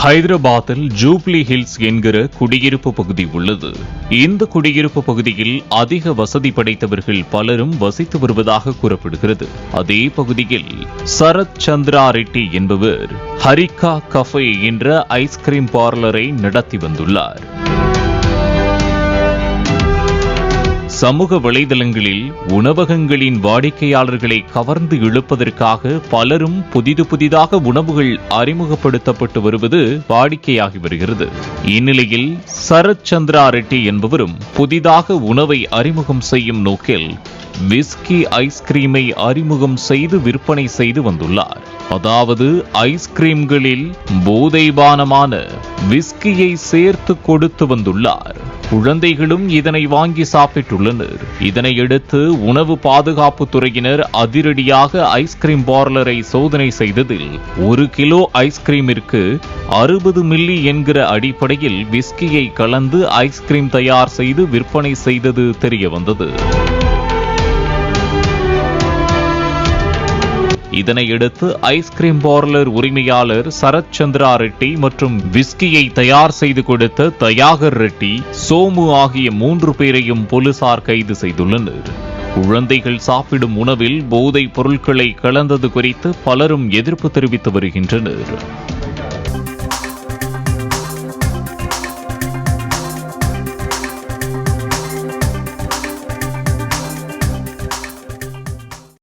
ஹைதராபாத்தில் jubilee hills என்கிற குடியிருப்பு பகுதி உள்ளது. இந்த குடியிருப்பு பகுதியில் அதிக வசதி படைத்தவர்கள் பலரும் வசித்து வருவதாக கூறப்படுகிறது. அதே பகுதியில் சரத் சந்திரா ரெட்டி என்பவர் ஹரிகா கஃபே என்ற ஐஸ்கிரீம் பார்லரை நடத்தி வந்துள்ளார். சமூக வலைதளங்களில் உணவகங்களின் வாடிக்கையாளர்களை கவர்ந்து இழுப்பதற்காக பலரும் புதிதாக உணவுகள் அறிமுகப்படுத்தப்பட்டு வருவது வாடிக்கையாகி வருகிறது. இந்நிலையில் சரத் சந்திரா ரெட்டி என்பவரும் புதிதாக உணவை அறிமுகம் செய்யும் நோக்கில் விஸ்கி ஐஸ்கிரீமை அறிமுகம் செய்து விற்பனை செய்து வந்துள்ளார். அதாவது ஐஸ்கிரீம்களில் போதைபானமான விஸ்கியை சேர்த்து கொடுத்து வந்துள்ளார். குழந்தைகளும் இதனை வாங்கி சாப்பிட்டுள்ளனர். இதனையடுத்து உணவு பாதுகாப்பு துறையினர் அதிரடியாக ஐஸ்கிரீம் பார்லரை சோதனை செய்ததில் 1 கிலோ ஐஸ்கிரீமிற்கு 60 மில்லி என்கிற அடிப்படையில் விஸ்கியை கலந்து ஐஸ்கிரீம் தயார் செய்து விற்பனை செய்தது தெரியவந்தது. இதனையடுத்து ஐஸ்கிரீம் பார்லர் உரிமையாளர் சரத் சந்திரா ரெட்டி மற்றும் விஸ்கியை தயார் செய்து கொடுத்த தயாகர் ரெட்டி, சோமு ஆகிய 3 பேரையும் போலீசார் கைது செய்துள்ளனர். குழந்தைகள் சாப்பிடும் உணவில் போதைப் பொருட்களை கலந்தது குறித்து பலரும் எதிர்ப்பு தெரிவித்து வருகின்றனர்.